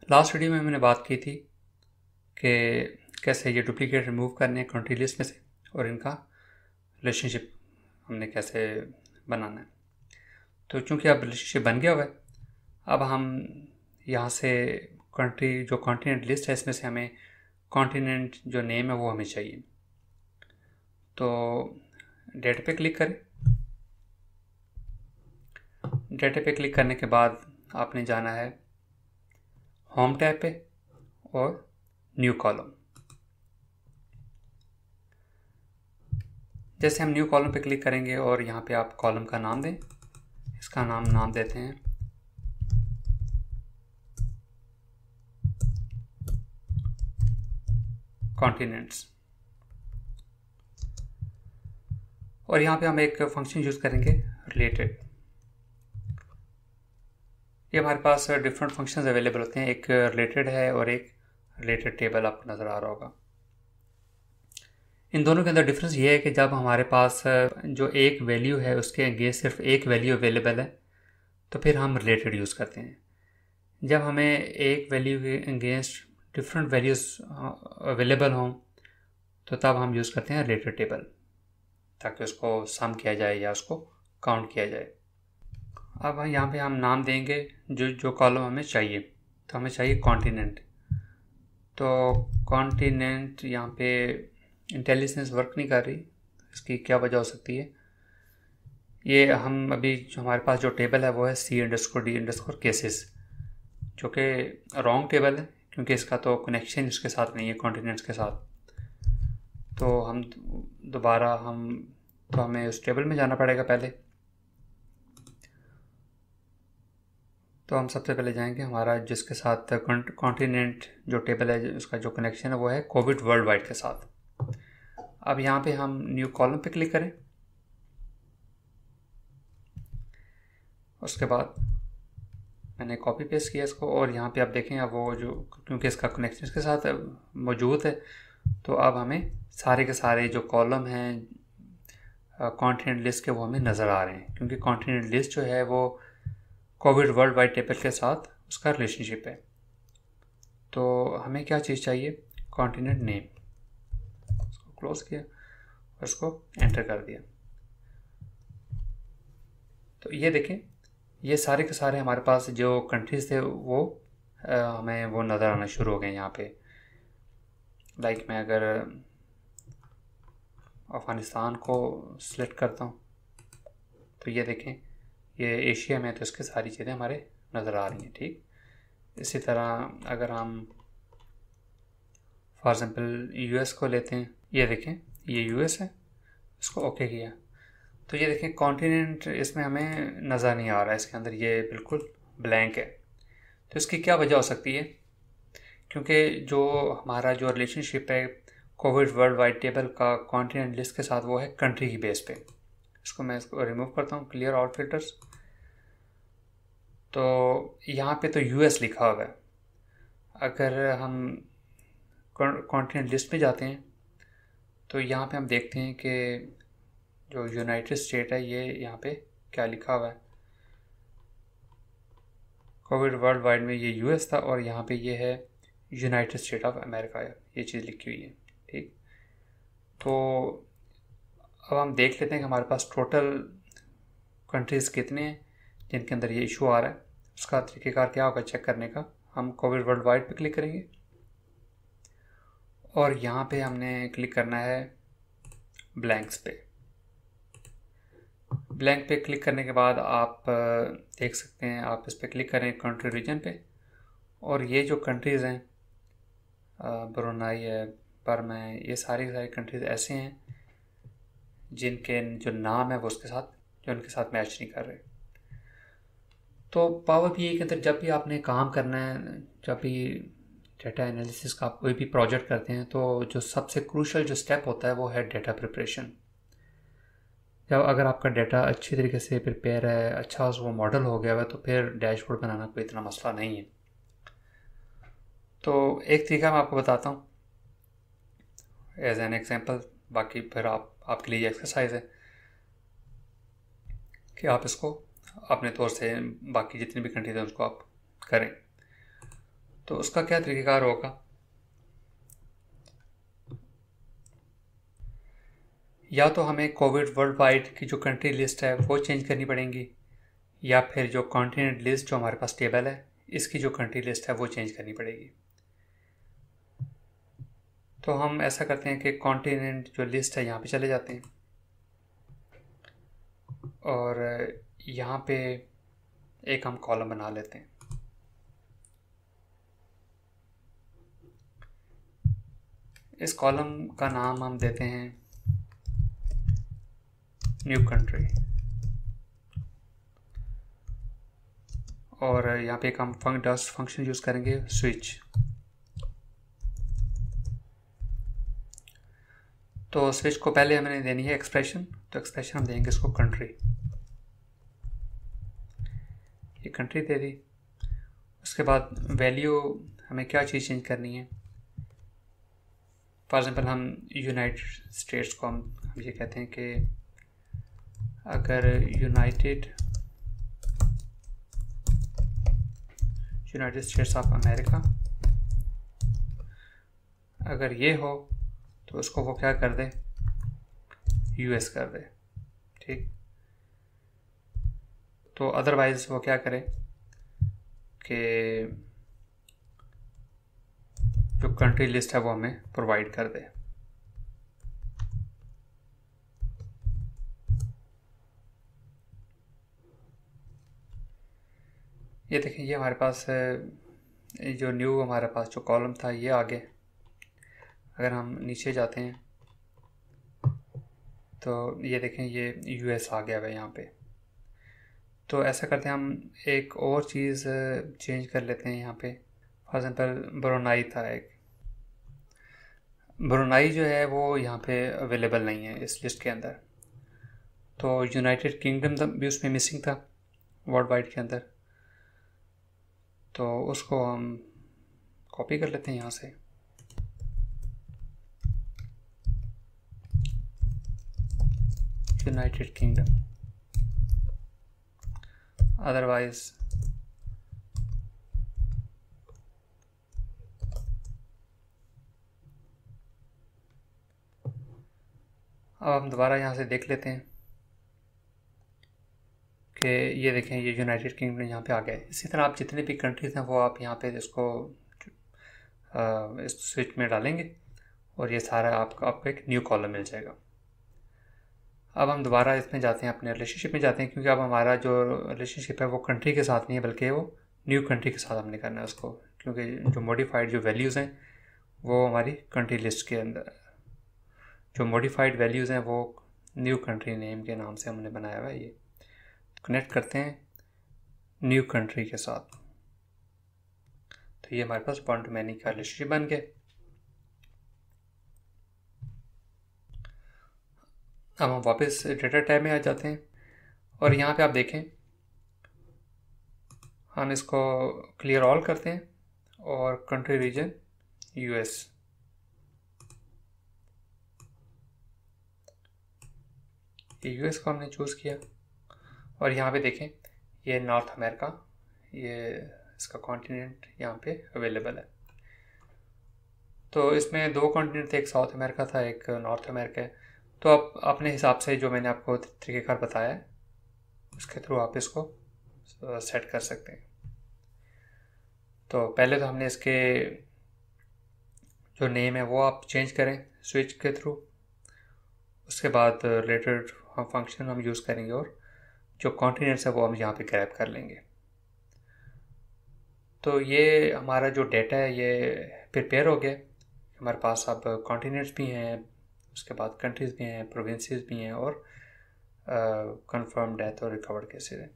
Last video में मैंने बात की थी कि कैसे ये डुप्लीकेट रिमूव करने हैं कंट्री लिस्ट में से और इनका रिलेशनशिप हमने कैसे बनाना है। तो चूंकि अब रिलेशनशिप बन गया हुआ है, अब हम यहाँ से कंट्री जो कॉन्टिनेंट लिस्ट है इसमें से हमें कॉन्टिनेंट जो नेम है वो हमें चाहिए। तो डेटा पे क्लिक करें। डेटा पे क्लिक करने के बाद आपने जाना है होम टैब पे और न्यू कॉलम। जैसे हम न्यू कॉलम पे क्लिक करेंगे और यहाँ पे आप कॉलम का नाम दें। इसका नाम देते हैं कॉन्टिनेंट्स। और यहाँ पे हम एक फंक्शन यूज़ करेंगे रिलेटेड। ये हमारे पास डिफरेंट फंक्शंस अवेलेबल होते हैं। एक रिलेटेड है और एक रिलेटेड टेबल आपको नज़र आ रहा होगा। इन दोनों के अंदर डिफरेंस ये है कि जब हमारे पास जो एक वैल्यू है उसके अगेंस्ट सिर्फ एक वैल्यू अवेलेबल है तो फिर हम रिलेटेड यूज़ करते हैं। जब हमें एक वैल्यू के अगेंस्ट डिफरेंट वैल्यूज़ अवेलेबल हों तो तब हम यूज़ करते हैं रिलेटेड टेबल, ताकि उसको सम किया जाए या उसको काउंट किया जाए। अब यहाँ पे हम नाम देंगे जो कॉलम हमें चाहिए। तो हमें चाहिए कॉन्टिनेंट। तो कॉन्टिनेंट यहाँ पे इंटेलिजेंस वर्क नहीं कर रही। इसकी क्या वजह हो सकती है? ये हम अभी जो हमारे पास जो टेबल है वो है C_D_ केसेस, जो कि रॉन्ग टेबल है क्योंकि इसका तो कनेक्शन इसके साथ नहीं है कॉन्टिनेंट्स के साथ। तो हम दोबारा तो हमें उस टेबल में जाना पड़ेगा पहले। तो हम सबसे पहले जाएंगे हमारा जिसके साथ कॉन्टिनेंट जो टेबल है उसका जो कनेक्शन है वो है कोविड वर्ल्ड वाइड के साथ। अब यहाँ पे हम न्यू कॉलम पे क्लिक करें। उसके बाद मैंने कॉपी पेस्ट किया इसको और यहाँ पे आप देखें अब वो जो क्योंकि इसका कनेक्शन इसके साथ मौजूद है तो अब हमें सारे के सारे जो कॉलम हैं कॉन्टिनेंट लिस्ट के वो हमें नज़र आ रहे हैं, क्योंकि कॉन्टिनेंट लिस्ट जो है वो कोविड वर्ल्ड वाइड टेबल के साथ उसका रिलेशनशिप है। तो हमें क्या चीज़ चाहिए? Continent name. उसको क्लोज किया और उसको एंटर कर दिया। तो ये देखें, ये सारे के सारे हमारे पास जो कंट्रीज़ थे वो हमें वो नज़र आना शुरू हो गए यहाँ पे। लाइक मैं अगर अफ़गानिस्तान को सिलेक्ट करता हूँ तो ये देखें, ये एशिया में तो इसके सारी चीज़ें हमारे नज़र आ रही हैं। ठीक इसी तरह अगर हम फॉर एग्ज़ाम्पल यूएस को लेते हैं, ये देखें ये यूएस है, इसको ओके किया तो ये देखें कॉन्टिनेंट इसमें हमें नज़र नहीं आ रहा है, इसके अंदर ये बिल्कुल ब्लैंक है। तो इसकी क्या वजह हो सकती है? क्योंकि जो हमारा जो रिलेशनशिप है कोविड वर्ल्ड वाइड टेबल का कॉन्टिनेंट लिस्ट के साथ वो है कंट्री की बेस पे। इसको रिमूव करता हूँ, क्लियर ऑल फिल्टर्स। तो यहाँ पे तो यूएस लिखा हुआ है। अगर हम कॉन्टिनेंट लिस्ट में जाते हैं तो यहाँ पे हम देखते हैं कि जो यूनाइटेड स्टेट है ये यहाँ पे क्या लिखा हुआ है। कोविड वर्ल्ड वाइड में ये यूएस था और यहाँ पे ये है यूनाइटेड स्टेट ऑफ अमेरिका, ये चीज़ लिखी हुई है। ठीक, तो अब हम देख लेते हैं कि हमारे पास टोटल कंट्रीज़ कितने हैं जिनके अंदर ये इशू आ रहा है। उसका तरीक़ेकार क्या होगा चेक करने का? हम कोविड वर्ल्ड वाइड पे क्लिक करेंगे और यहाँ पे हमने क्लिक करना है ब्लैंक्स पे। ब्लैंक पे क्लिक करने के बाद आप देख सकते हैं, आप इस पर क्लिक करें कंट्री रीजन पे और ये जो कंट्रीज़ हैं ब्रुनाई है, बर्मा है, ये सारी कंट्रीज़ ऐसे हैं जिनके जो नाम है वो उसके साथ जो उनके साथ मैच नहीं कर रहे। तो पावर BI के अंदर जब भी आपने काम करना है, जब भी डेटा एनालिसिस का आप कोई भी प्रोजेक्ट करते हैं तो जो सबसे क्रूशल जो स्टेप होता है वो है डेटा प्रिपरेशन। जब अगर आपका डेटा अच्छी तरीके से प्रिपेयर है, अच्छा वो मॉडल हो गया है, तो फिर डैशबोर्ड बनाना कोई इतना मसला नहीं है। तो एक तरीका मैं आपको बताता हूँ एज एन एग्जांपल, बाकी फिर आपके लिए एक्सरसाइज है कि आप इसको अपने तौर से बाकी जितनी भी कंट्रीज हैं उसको आप करें। तो उसका क्या तरीक़ाकार होगा, या तो हमें कोविड वर्ल्ड वाइड की जो कंट्री लिस्ट है वो चेंज करनी पड़ेंगी, या फिर जो कॉन्टिनेंट लिस्ट जो हमारे पास टेबल है इसकी जो कंट्री लिस्ट है वो चेंज करनी पड़ेगी। तो हम ऐसा करते हैं कि कॉन्टिनेंट जो लिस्ट है यहाँ पे चले जाते हैं और यहाँ पे एक हम कॉलम बना लेते हैं। इस कॉलम का नाम हम देते हैं न्यू कंट्री, और यहाँ पे एक हम डस्ट फंक्शन यूज़ करेंगे स्विच। तो स्विच को पहले हमें देनी है एक्सप्रेशन, तो एक्सप्रेशन हम देंगे इसको कंट्री, ये कंट्री दे दी। उसके बाद वैल्यू हमें क्या चीज़ चेंज करनी है, फॉर एग्जांपल हम यूनाइटेड स्टेट्स को हम ये कहते हैं कि अगर यूनाइटेड स्टेट्स ऑफ अमेरिका अगर ये हो तो उसको वो क्या कर दे, यूएस कर दे, ठीक। तो अदरवाइज वो क्या करे कि जो कंट्री लिस्ट है वो हमें प्रोवाइड कर दे। ये देखें, ये हमारे पास जो न्यू हमारे पास जो कॉलम था ये आगे, अगर हम नीचे जाते हैं तो ये देखें ये यूएस आ गया है यहाँ पे। तो ऐसा करते हैं, हम एक और चीज़ चेंज कर लेते हैं यहाँ पे। फॉर एग्जांपल ब्रुनाई था एक, ब्रुनाई जो है वो यहाँ पे अवेलेबल नहीं है इस लिस्ट के अंदर। तो यूनाइटेड किंगडम भी उसमें मिसिंग था वर्ल्ड वाइड के अंदर, तो उसको हम कॉपी कर लेते हैं यहाँ से। यूनाइटेड किंगडम, अदरवाइज अब हम दोबारा यहाँ से देख लेते हैं कि ये देखें ये यूनाइटेड किंगडम यहाँ पे आ गया है। इसी तरह आप जितने भी कंट्रीज़ हैं वो आप यहाँ पे इसको इस स्विच में डालेंगे और ये सारा आपको एक न्यू कॉलम मिल जाएगा। अब हम दोबारा इसमें जाते हैं, अपने रिलेशनशिप में जाते हैं, क्योंकि अब हमारा जो रिलेशनशिप है वो कंट्री के साथ नहीं है बल्कि वो न्यू कंट्री के साथ हमने करना है उसको, क्योंकि जो मॉडिफाइड जो वैल्यूज़ हैं वो हमारी कंट्री लिस्ट के अंदर, जो मॉडिफाइड वैल्यूज़ हैं वो न्यू कंट्री नेम के नाम से हमने बनाया हुआ है। ये कनेक्ट करते हैं न्यू कंट्री के साथ, तो ये हमारे पास वन टू मैनी का रिलेशनशिप बन गया। अब हम वापस डेटा टैब में आ जाते हैं और यहाँ पे आप देखें हम इसको क्लियर ऑल करते हैं और कंट्री रीजन यूएस, यूएस को हमने चूज़ किया और यहाँ पे देखें ये नॉर्थ अमेरिका, ये इसका कॉन्टिनेंट यहाँ पे अवेलेबल है। तो इसमें दो कॉन्टिनेंट थे, एक साउथ अमेरिका था एक नॉर्थ अमेरिका है। तो आप अपने हिसाब से जो मैंने आपको तरीक़ेकार बताया है उसके थ्रू आप इसको सेट कर सकते हैं। तो पहले तो हमने इसके जो नेम है वो आप चेंज करें स्विच के थ्रू, उसके बाद रिलेटेड हम फंक्शन हम यूज़ करेंगे और जो कॉन्टिनेंट्स है वो हम यहाँ पे ग्रैब कर लेंगे। तो ये हमारा जो डेटा है ये प्रिपेयर हो गया, हमारे पास अब कॉन्टिनेंट्स भी हैं, उसके बाद कंट्रीज़ भी हैं, प्रोविंसेस भी हैं और कंफर्म डेथ और रिकवर्ड केसेस हैं।